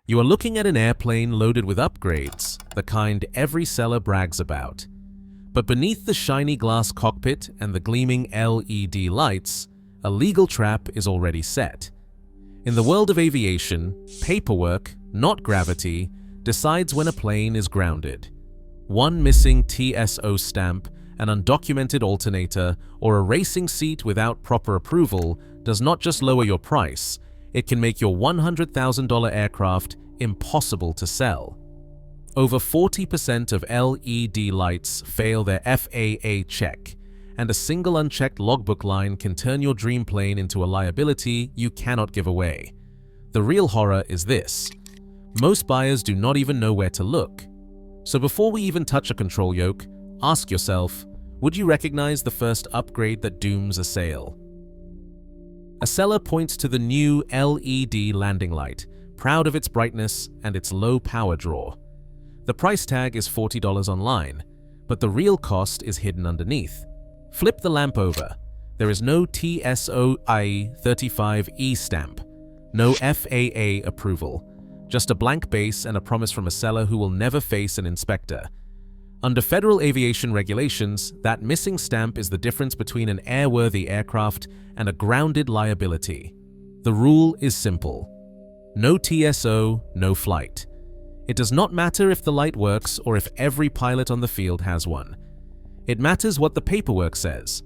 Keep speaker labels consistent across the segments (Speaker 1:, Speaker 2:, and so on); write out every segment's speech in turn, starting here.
Speaker 1: You are looking at an airplane loaded with upgrades, the kind every seller brags about. But beneath the shiny glass cockpit and the gleaming LED lights, a legal trap is already set. In the world of aviation, paperwork, not gravity, decides when a plane is grounded. One missing TSO stamp, an undocumented alternator, or a racing seat without proper approval does not just lower your price, it can make your $100,000 aircraft impossible to sell. Over 40% of LED lights fail their FAA check, and a single unchecked logbook line can turn your dream plane into a liability you cannot give away. The real horror is this: most buyers do not even know where to look. So before we even touch a control yoke, ask yourself, would you recognize the first upgrade that dooms a sale? A seller points to the new LED landing light, proud of its brightness and its low power draw. The price tag is $40 online, but the real cost is hidden underneath. Flip the lamp over. There is no TSOI 35E stamp, no FAA approval, just a blank base and a promise from a seller who will never face an inspector. Under federal aviation regulations, that missing stamp is the difference between an airworthy aircraft and a grounded liability. The rule is simple: no TSO, no flight. It does not matter if the light works or if every pilot on the field has one. It matters what the paperwork says.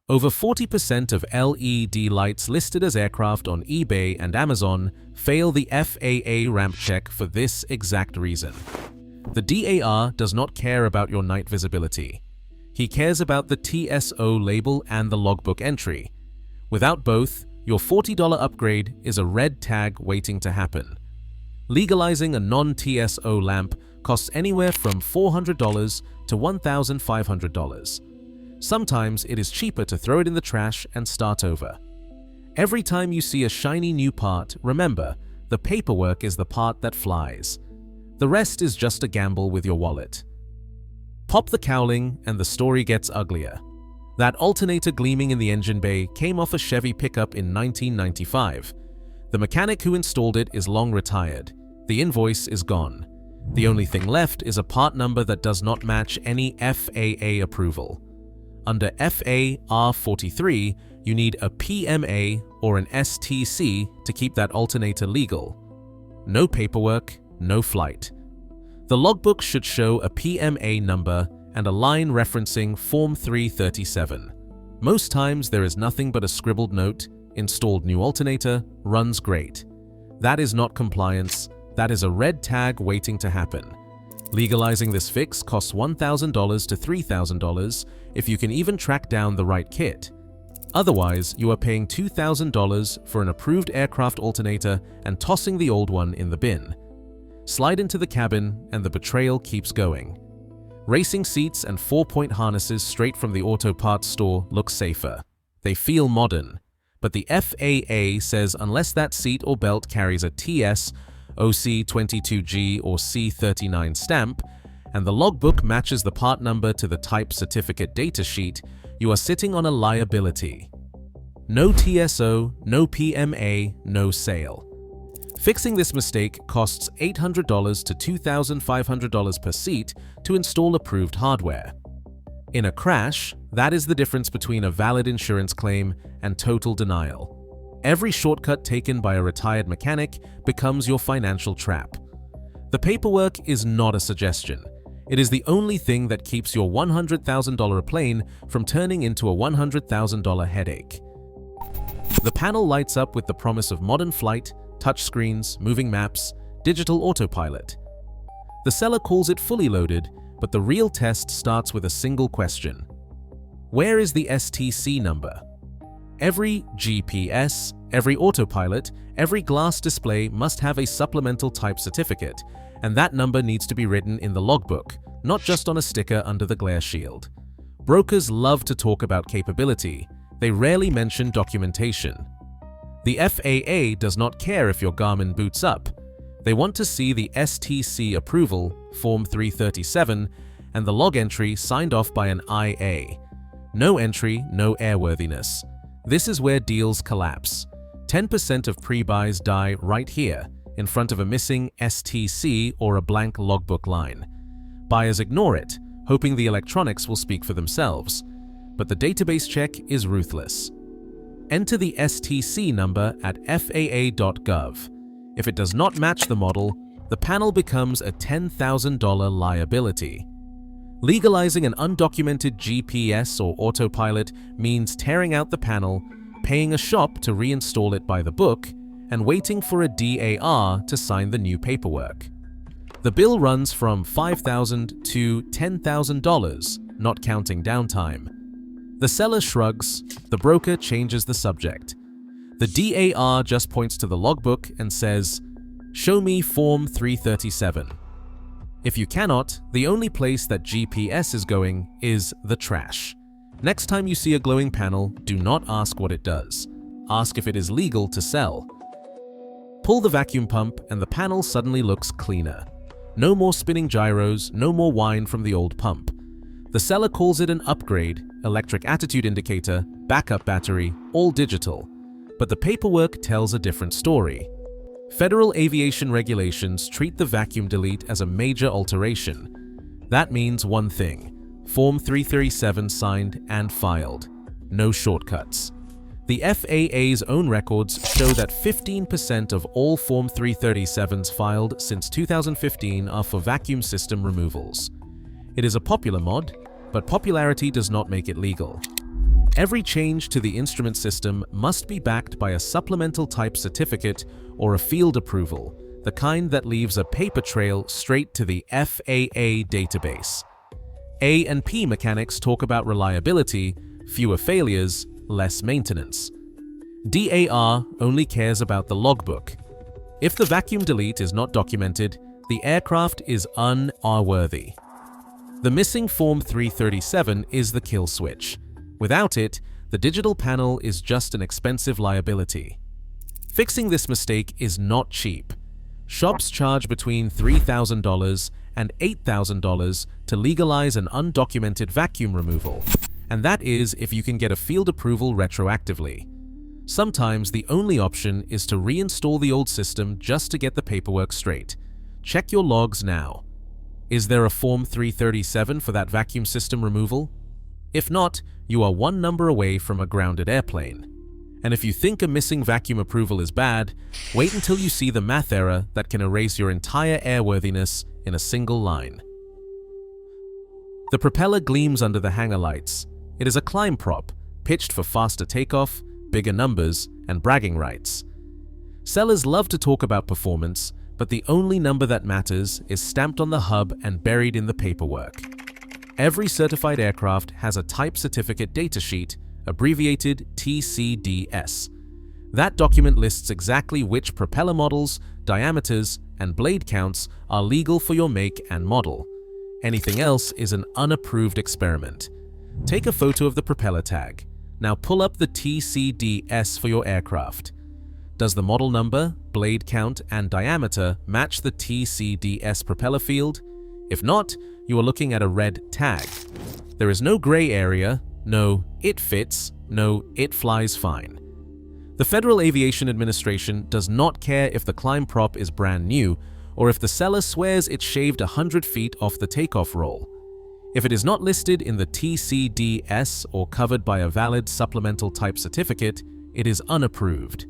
Speaker 1: Over 40% of LED lights listed as aircraft on eBay and Amazon fail the FAA ramp check for this exact reason. The DAR does not care about your night visibility. He cares about the TSO label and the logbook entry. Without both, your $40 upgrade is a red tag waiting to happen. Legalizing a non-TSO lamp costs anywhere from $400 to $1,500. Sometimes it is cheaper to throw it in the trash and start over. Every time you see a shiny new part, remember, the paperwork is the part that flies. The rest is just a gamble with your wallet. Pop the cowling and the story gets uglier. That alternator gleaming in the engine bay came off a Chevy pickup in 1995. The mechanic who installed it is long retired. The invoice is gone. The only thing left is a part number that does not match any FAA approval. Under FAR 43, you need a PMA or an STC to keep that alternator legal. No paperwork, no flight. The logbook should show a PMA number and a line referencing Form 337. Most times there is nothing but a scribbled note: installed new alternator, runs great. That is not compliance, that is a red tag waiting to happen. Legalizing this fix costs $1,000 to $3,000 if you can even track down the right kit. Otherwise, you are paying $2,000 for an approved aircraft alternator and tossing the old one in the bin. Slide into the cabin and the betrayal keeps going. Racing seats and 4-point harnesses straight from the auto parts store look safer. They feel modern. But the FAA says unless that seat or belt carries a TS, OC22G or C39 stamp, and the logbook matches the part number to the type certificate datasheet, you are sitting on a liability. No TSO, no PMA, no sale. Fixing this mistake costs $800 to $2,500 per seat to install approved hardware. In a crash, that is the difference between a valid insurance claim and total denial. Every shortcut taken by a retired mechanic becomes your financial trap. The paperwork is not a suggestion. It is the only thing that keeps your $100,000 plane from turning into a $100,000 headache. The panel lights up with the promise of modern flight, touchscreens, moving maps, digital autopilot. The seller calls it fully loaded, but the real test starts with a single question. Where is the STC number? Every GPS, every autopilot, every glass display must have a supplemental type certificate, and that number needs to be written in the logbook, not just on a sticker under the glare shield. Brokers love to talk about capability. They rarely mention documentation. The FAA does not care if your Garmin boots up. They want to see the STC approval, Form 337, and the log entry signed off by an IA. No entry, no airworthiness. This is where deals collapse. 10% of pre-buys die right here. in front of a missing STC or a blank logbook line. Buyers ignore it, hoping the electronics will speak for themselves, but the database check is ruthless. Enter the STC number at FAA.gov. If it does not match the model, the panel becomes a $10,000 liability. Legalizing an undocumented GPS or autopilot means tearing out the panel, paying a shop to reinstall it by the book, and waiting for a DAR to sign the new paperwork. The bill runs from $5,000 to $10,000, not counting downtime. The seller shrugs, the broker changes the subject. The DAR just points to the logbook and says, "Show me Form 337. If you cannot, the only place that GPS is going is the trash. Next time you see a glowing panel, do not ask what it does. Ask if it is legal to sell. Pull the vacuum pump and the panel suddenly looks cleaner. No more spinning gyros, no more whine from the old pump. The seller calls it an upgrade, electric attitude indicator, backup battery, all digital. But the paperwork tells a different story. Federal aviation regulations treat the vacuum delete as a major alteration. That means one thing: Form 337 signed and filed. No shortcuts. The FAA's own records show that 15% of all Form 337s filed since 2015 are for vacuum system removals. It is a popular mod, but popularity does not make it legal. Every change to the instrument system must be backed by a supplemental type certificate or a field approval, the kind that leaves a paper trail straight to the FAA database. A&P mechanics talk about reliability, fewer failures, less maintenance. DAR only cares about the logbook. If the vacuum delete is not documented, the aircraft is un-airworthy. The missing Form 337 is the kill switch. Without it, the digital panel is just an expensive liability. Fixing this mistake is not cheap. Shops charge between $3,000 and $8,000 to legalize an undocumented vacuum removal, and that is if you can get a field approval retroactively. Sometimes the only option is to reinstall the old system just to get the paperwork straight. Check your logs now. Is there a Form 337 for that vacuum system removal? If not, you are one number away from a grounded airplane. And if you think a missing vacuum approval is bad, wait until you see the math error that can erase your entire airworthiness in a single line. The propeller gleams under the hangar lights. It is a climb prop, pitched for faster takeoff, bigger numbers, and bragging rights. Sellers love to talk about performance, but the only number that matters is stamped on the hub and buried in the paperwork. Every certified aircraft has a type certificate datasheet, abbreviated TCDS. That document lists exactly which propeller models, diameters, and blade counts are legal for your make and model. Anything else is an unapproved experiment. Take a photo of the propeller tag. Now pull up the TCDS for your aircraft. Does the model number, blade count, and diameter match the TCDS propeller field? If not, you are looking at a red tag. There is no gray area, no "it fits", no "it flies fine". The Federal Aviation Administration does not care if the climb prop is brand new or if the seller swears it shaved 100 feet off the takeoff roll. If it is not listed in the TCDS or covered by a valid supplemental type certificate, it is unapproved.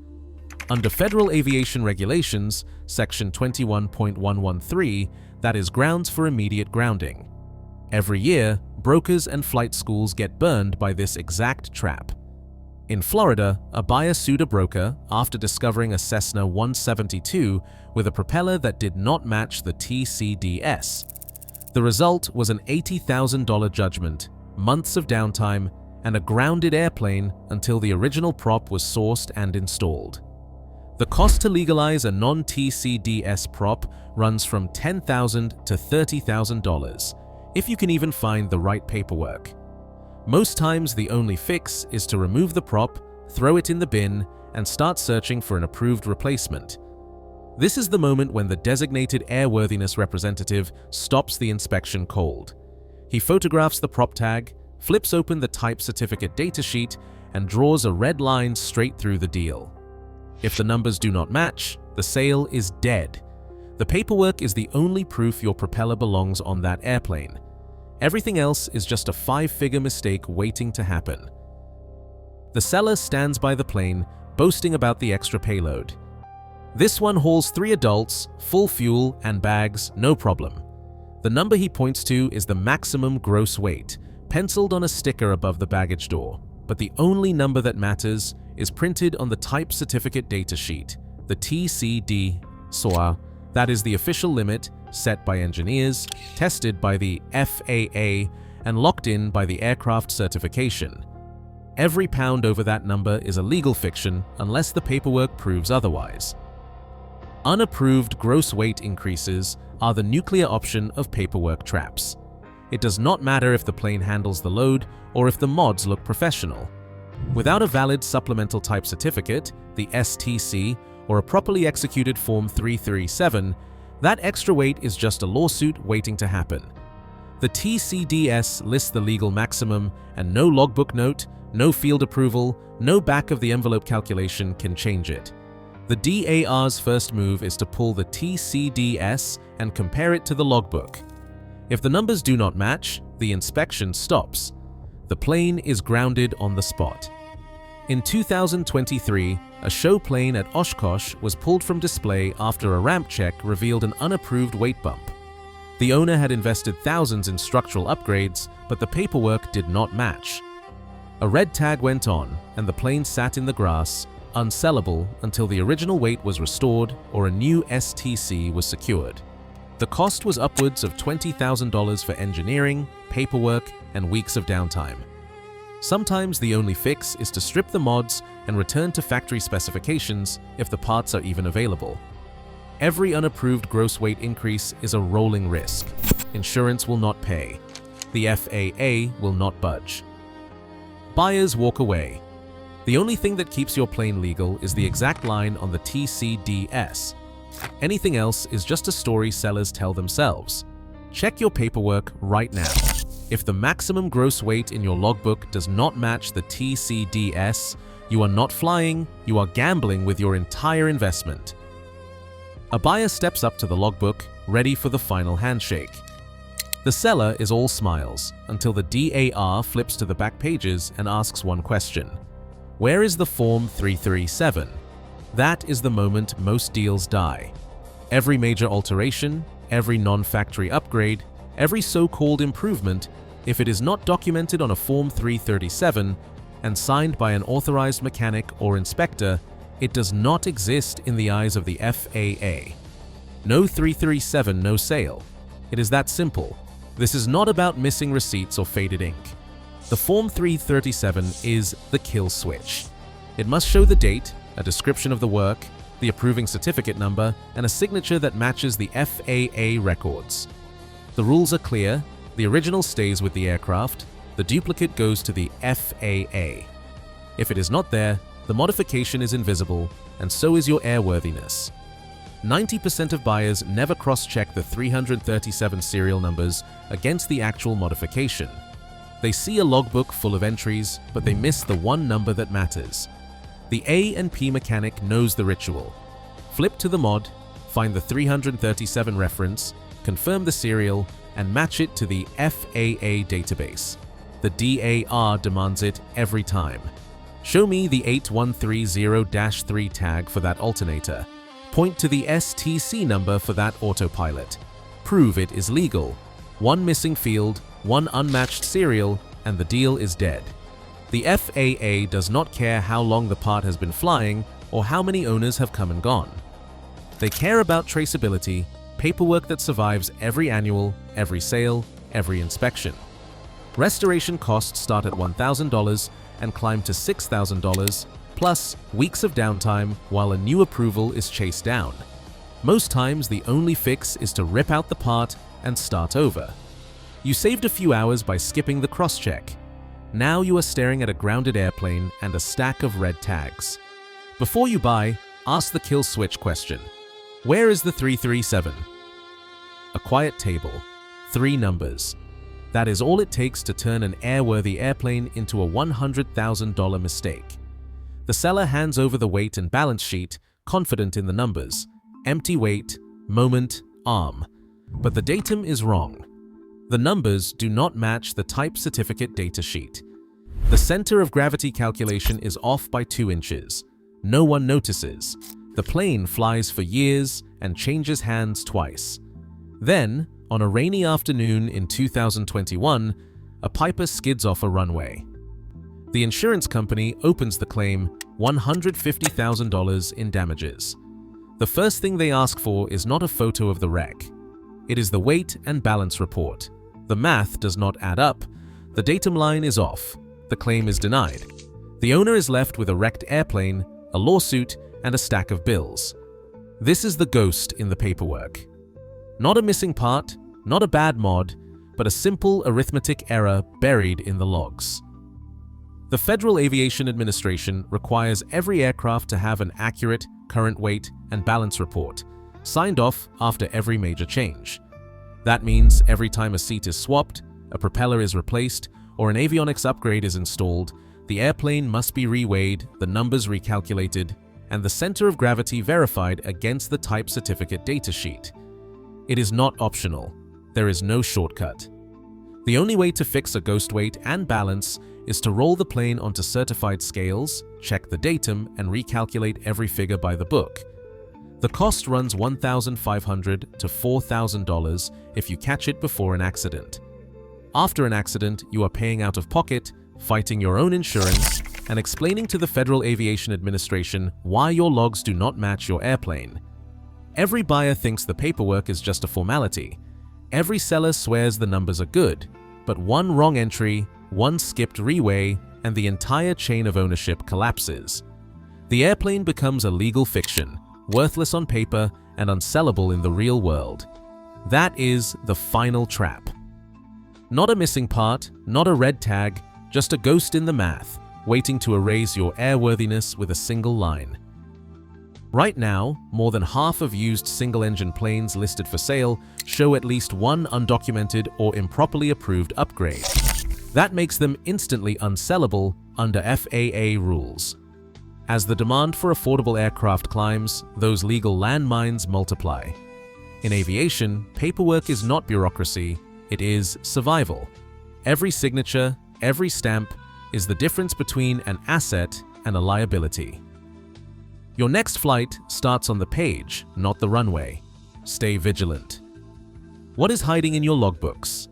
Speaker 1: Under Federal Aviation Regulations, Section 21.113, that is grounds for immediate grounding. Every year, brokers and flight schools get burned by this exact trap. In Florida, a buyer sued a broker after discovering a Cessna 172 with a propeller that did not match the TCDS. The result was an $80,000 judgment, months of downtime, and a grounded airplane until the original prop was sourced and installed. The cost to legalize a non-TCDS prop runs from $10,000 to $30,000, if you can even find the right paperwork. Most times the only fix is to remove the prop, throw it in the bin, and start searching for an approved replacement. This is the moment when the designated airworthiness representative stops the inspection cold. He photographs the prop tag, flips open the type certificate datasheet, and draws a red line straight through the deal. If the numbers do not match, The sale is dead. The paperwork is the only proof your propeller belongs on that airplane. Everything else is just a 5-figure mistake waiting to happen. The seller stands by the plane, boasting about the extra payload. This one hauls 3 adults, full fuel and bags, no problem. The number he points to is the maximum gross weight, penciled on a sticker above the baggage door. But the only number that matters is printed on the type certificate data sheet, the TCD SOA. That is the official limit set by engineers, tested by the FAA, and locked in by the aircraft certification. Every pound over that number is a legal fiction unless the paperwork proves otherwise. Unapproved gross weight increases are the nuclear option of paperwork traps. It does not matter if the plane handles the load or if the mods look professional. Without a valid supplemental type certificate, the STC, or a properly executed Form 337, that extra weight is just a lawsuit waiting to happen. The TCDS lists the legal maximum, and no logbook note, no field approval, no back-of-the-envelope calculation can change it. The DAR's first move is to pull the TCDS and compare it to the logbook. If the numbers do not match, the inspection stops. The plane is grounded on the spot. In 2023, a show plane at Oshkosh was pulled from display after a ramp check revealed an unapproved weight bump. The owner had invested thousands in structural upgrades, but the paperwork did not match. A red tag went on, and the plane sat in the grass, unsellable until the original weight was restored or a new STC was secured. The cost was upwards of $20,000 for engineering, paperwork, and weeks of downtime. Sometimes the only fix is to strip the mods and return to factory specifications if the parts are even available. Every unapproved gross weight increase is a rolling risk. Insurance will not pay. The FAA will not budge. Buyers walk away. The only thing that keeps your plane legal is the exact line on the TCDS. Anything else is just a story sellers tell themselves. Check your paperwork right now. If the maximum gross weight in your logbook does not match the TCDS, you are not flying, you are gambling with your entire investment. A buyer steps up to the logbook, ready for the final handshake. The seller is all smiles until the DAR flips to the back pages and asks one question. Where is the Form 337? That is the moment most deals die. Every major alteration, every non-factory upgrade, every so-called improvement, if it is not documented on a Form 337 and signed by an authorized mechanic or inspector, it does not exist in the eyes of the FAA. No 337, no sale. It is that simple. This is not about missing receipts or faded ink. The Form 337 is the kill switch. It must show the date, a description of the work, the approving certificate number, and a signature that matches the FAA records. The rules are clear. The original stays with the aircraft. The duplicate goes to the FAA. If it is not there, the modification is invisible, and so is your airworthiness. 90% of buyers never cross-check the 337 serial numbers against the actual modification. They see a logbook full of entries, but they miss the one number that matters. The A&P mechanic knows the ritual. Flip to the mod, find the 337 reference, confirm the serial, and match it to the FAA database. The DAR demands it every time. Show me the 8130-3 tag for that alternator. Point to the STC number for that autopilot. Prove it is legal. One missing field, one unmatched serial, and the deal is dead. The FAA does not care how long the part has been flying or how many owners have come and gone. They care about traceability, paperwork that survives every annual, every sale, every inspection. Restoration costs start at $1,000 and climb to $6,000, plus weeks of downtime while a new approval is chased down. Most times, the only fix is to rip out the part and start over. You saved a few hours by skipping the cross-check. Now you are staring at a grounded airplane and a stack of red tags. Before you buy, ask the kill switch question. Where is the 337? A quiet table, 3 numbers. That is all it takes to turn an airworthy airplane into a $100,000 mistake. The seller hands over the weight and balance sheet, confident in the numbers, empty weight, moment, arm. But the datum is wrong. The numbers do not match the type certificate datasheet. The center of gravity calculation is off by 2 inches. No one notices. The plane flies for years and changes hands twice. Then, on a rainy afternoon in 2021, a Piper skids off a runway. The insurance company opens the claim $150,000 in damages. The first thing they ask for is not a photo of the wreck. It is the weight and balance report. The math does not add up. The datum line is off. The claim is denied. The owner is left with a wrecked airplane, a lawsuit, and a stack of bills. This is the ghost in the paperwork. Not a missing part, not a bad mod, but a simple arithmetic error buried in the logs. The Federal Aviation Administration requires every aircraft to have an accurate, current weight, and balance report, signed off after every major change. That means every time a seat is swapped, a propeller is replaced, or an avionics upgrade is installed, the airplane must be reweighed, the numbers recalculated, and the center of gravity verified against the type certificate datasheet. It is not optional. There is no shortcut. The only way to fix a ghost weight and balance is to roll the plane onto certified scales, check the datum, and recalculate every figure by the book. The cost runs $1,500 to $4,000 if you catch it before an accident. After an accident, you are paying out of pocket, fighting your own insurance, and explaining to the Federal Aviation Administration why your logs do not match your airplane. Every buyer thinks the paperwork is just a formality. Every seller swears the numbers are good, but one wrong entry, one skipped reweigh, and the entire chain of ownership collapses. The airplane becomes a legal fiction, worthless on paper and unsellable in the real world. That is the final trap. Not a missing part, not a red tag, just a ghost in the math, waiting to erase your airworthiness with a single line. Right now, more than half of used single-engine planes listed for sale show at least one undocumented or improperly approved upgrade. That makes them instantly unsellable under FAA rules. As the demand for affordable aircraft climbs, those legal landmines multiply. In aviation, paperwork is not bureaucracy, it is survival. Every signature, every stamp, is the difference between an asset and a liability. Your next flight starts on the page, not the runway. Stay vigilant. What is hiding in your logbooks?